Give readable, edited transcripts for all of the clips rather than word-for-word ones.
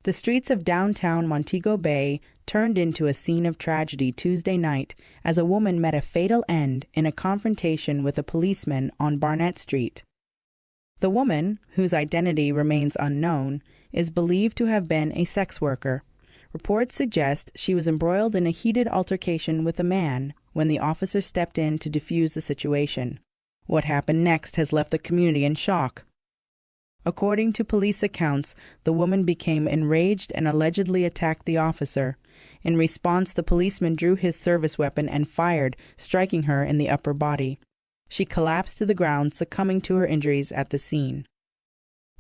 The streets of downtown Montego Bay turned into a scene of tragedy Tuesday night as a woman met a fatal end in a confrontation with a policeman on Barnett Street. The woman, whose identity remains unknown, is believed to have been a sex worker. Reports suggest she was embroiled in a heated altercation with a man when the officer stepped in to defuse the situation. What happened next has left the community in shock. According to police accounts, the woman became enraged and allegedly attacked the officer. In response, the policeman drew his service weapon and fired, striking her in the upper body. She collapsed to the ground, succumbing to her injuries at the scene.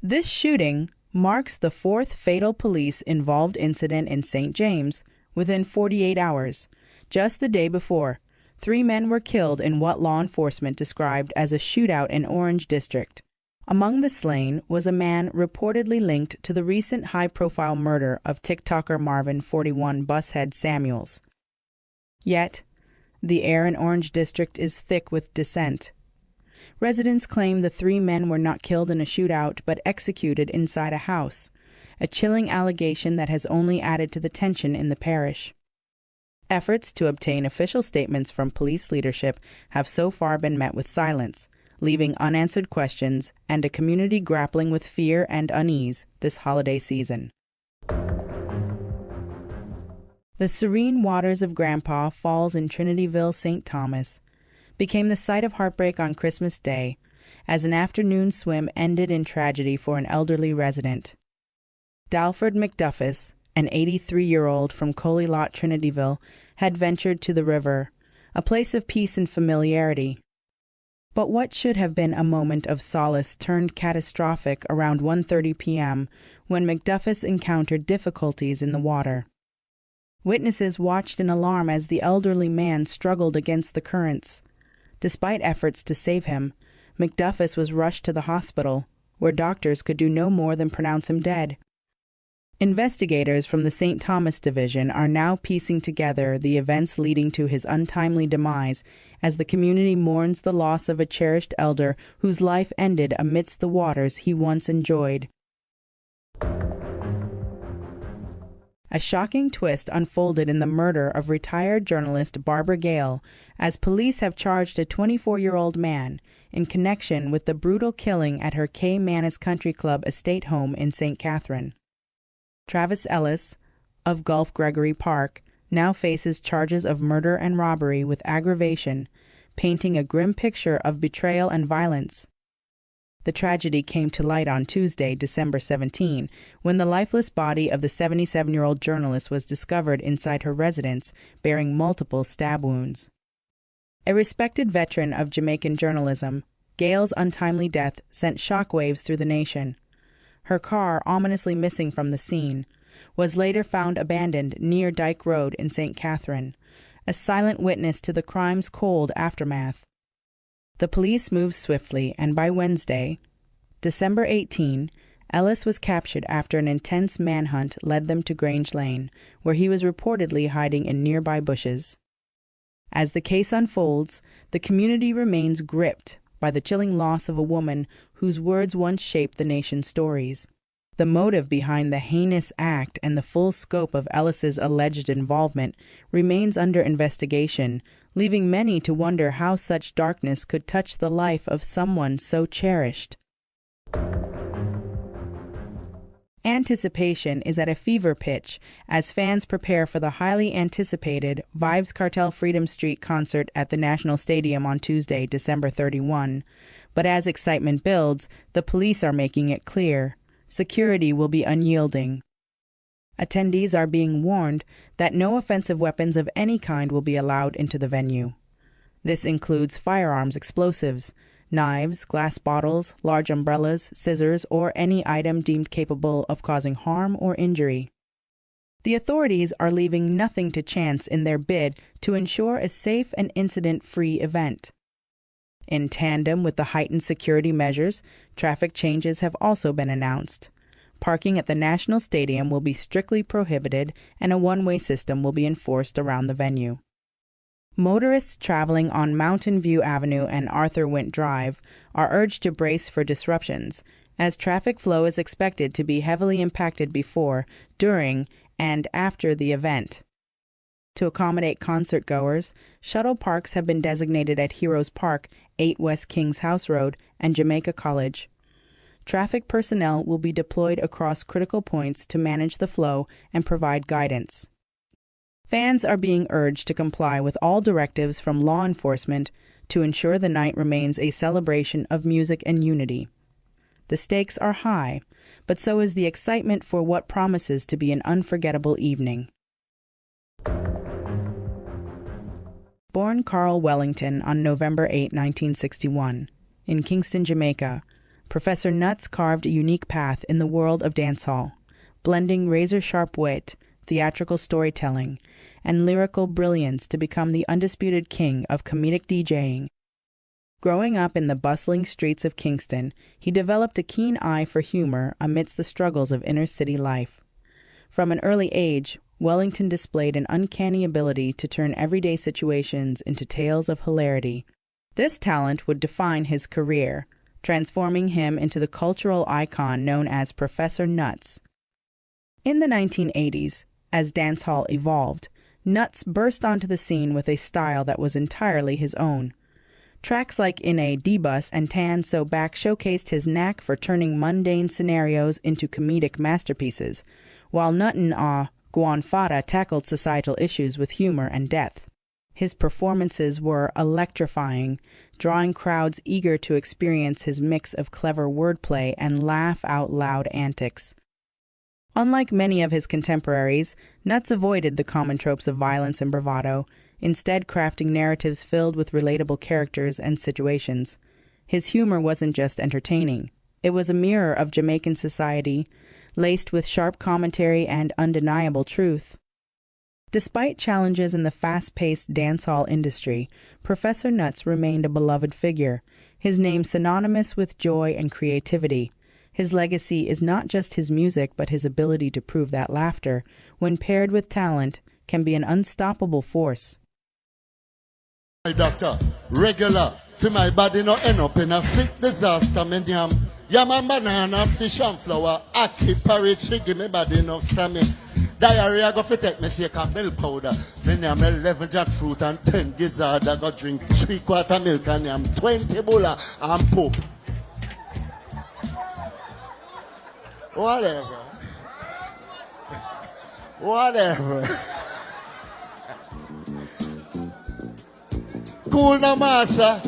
This shooting marks the fourth fatal police-involved incident in St. James within 48 hours. Just the day before, 3 men were killed in what law enforcement described as a shootout in Orange District. Among the slain was a man reportedly linked to the recent high-profile murder of TikToker Marvin 41 Bushead Samuels. Yet, the air in Orange District is thick with dissent. Residents claim the 3 men were not killed in a shootout but executed inside a house, a chilling allegation that has only added to the tension in the parish. Efforts to obtain official statements from police leadership have so far been met with silence, leaving unanswered questions and a community grappling with fear and unease this holiday season. The serene waters of Grandpa Falls in Trinityville, St. Thomas, became the site of heartbreak on Christmas Day, as an afternoon swim ended in tragedy for an elderly resident. Dalford McDuffus, an 83-year-old from Coley Lot, Trinityville, had ventured to the river, a place of peace and familiarity. But what should have been a moment of solace turned catastrophic around 1:30 p.m. when McDuffus encountered difficulties in the water. Witnesses watched in alarm as the elderly man struggled against the currents. Despite efforts to save him, McDuffus was rushed to the hospital, where doctors could do no more than pronounce him dead. Investigators from the St. Thomas Division are now piecing together the events leading to his untimely demise as the community mourns the loss of a cherished elder whose life ended amidst the waters he once enjoyed. A shocking twist unfolded in the murder of retired journalist Barbara Gayle, as police have charged a 24-year-old man in connection with the brutal killing at her K. Manus Country Club estate home in St. Catherine. Travis Ellis, of Gulf Gregory Park, now faces charges of murder and robbery with aggravation, painting a grim picture of betrayal and violence. The tragedy came to light on Tuesday, December 17, when the lifeless body of the 77-year-old journalist was discovered inside her residence, bearing multiple stab wounds. A respected veteran of Jamaican journalism, Gayle's untimely death sent shockwaves through the nation. Her car, ominously missing from the scene, was later found abandoned near Dyke Road in St. Catherine, a silent witness to the crime's cold aftermath. The police moved swiftly, and by Wednesday, December 18, Ellis was captured after an intense manhunt led them to Grange Lane, where he was reportedly hiding in nearby bushes. As the case unfolds, the community remains gripped by the chilling loss of a woman whose words once shaped the nation's stories. The motive behind the heinous act and the full scope of Ellis's alleged involvement remains under investigation, leaving many to wonder how such darkness could touch the life of someone so cherished. Anticipation is at a fever pitch as fans prepare for the highly anticipated Vybz Kartel Freedom Street concert at the National Stadium on Tuesday, December 31. But as excitement builds, the police are making it clear security will be unyielding. Attendees are being warned that no offensive weapons of any kind will be allowed into the venue. This includes firearms, explosives, knives, glass bottles, large umbrellas, scissors, or any item deemed capable of causing harm or injury. The authorities are leaving nothing to chance in their bid to ensure a safe and incident-free event. In tandem with the heightened security measures, traffic changes have also been announced. Parking at the National Stadium will be strictly prohibited, and a one-way system will be enforced around the venue. Motorists traveling on Mountain View Avenue and Arthur Wint Drive are urged to brace for disruptions, as traffic flow is expected to be heavily impacted before, during, and after the event. To accommodate concert-goers, shuttle parks have been designated at Heroes Park, 8 West Kings House Road, and Jamaica College. Traffic personnel will be deployed across critical points to manage the flow and provide guidance. Fans are being urged to comply with all directives from law enforcement to ensure the night remains a celebration of music and unity. The stakes are high, but so is the excitement for what promises to be an unforgettable evening. Born Carl Wellington on November 8, 1961, in Kingston, Jamaica, Professor Nuts carved a unique path in the world of dancehall, blending razor-sharp wit, theatrical storytelling, and lyrical brilliance to become the undisputed king of comedic DJing. Growing up in the bustling streets of Kingston, he developed a keen eye for humor amidst the struggles of inner-city life. From an early age, Wellington displayed an uncanny ability to turn everyday situations into tales of hilarity. This talent would define his career, transforming him into the cultural icon known as Professor Nuts. In the 1980s, as dancehall evolved, Nuts burst onto the scene with a style that was entirely his own. Tracks like In a D-Bus and Tan So Back showcased his knack for turning mundane scenarios into comedic masterpieces, while Nuttin' Ah Guan Fada tackled societal issues with humor and depth. His performances were electrifying, drawing crowds eager to experience his mix of clever wordplay and laugh-out-loud antics. Unlike many of his contemporaries, Nuts avoided the common tropes of violence and bravado, instead crafting narratives filled with relatable characters and situations. His humor wasn't just entertaining. It was a mirror of Jamaican society, laced with sharp commentary and undeniable truth. Despite challenges in the fast-paced dancehall industry, Professor Nuts remained a beloved figure, his name synonymous with joy and creativity. His legacy is not just his music, but his ability to prove that laughter, when paired with talent, can be an unstoppable force. My doctor, regular, for my body no end up in a sick disaster, me yam. Yam and banana, fish and flour, aki, porridge, give me body enough stamina. Diarrhea go fi take me shake of milk powder. Then yam 11 jackfruit and 10 gizzard. I go drink 3/4 milk and yam 20 bulla and poop. Whatever. Whatever. Cool now, master.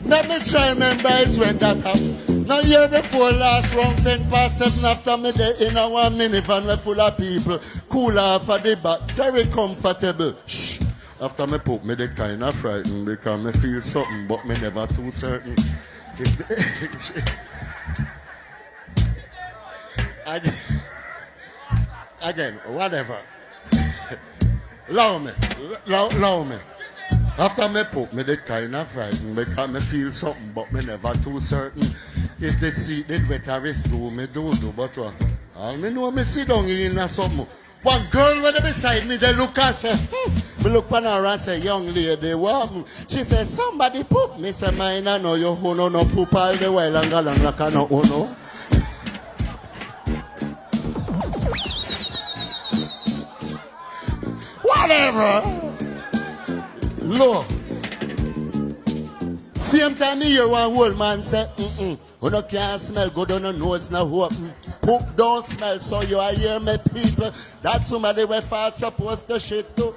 Let me try remember it's when that happened. Now year before last round 10 past 7 after me there in a 1 minivan we full of people. Cool off at the back, very comfortable. Shh. After me poop me they kind of frightened because me feel something but me never too certain. Again, whatever. Allow me. Allow me. After me poop, me they kind of frightened because me feel something, but me never too certain. If the seat did better is do, me do, but what? All me know me sit down in a something. One girl when they beside me, they look and say, me look on her and say, young lady, what? She says, somebody poop. Me say, mine I know you who no poop all the while and go like I know who no. Whatever. Look. Same time me hear one old man say, you no can't smell good on the nose now open. Poop don't smell, so you are hear me people. That's somebody where fat supposed to shit too.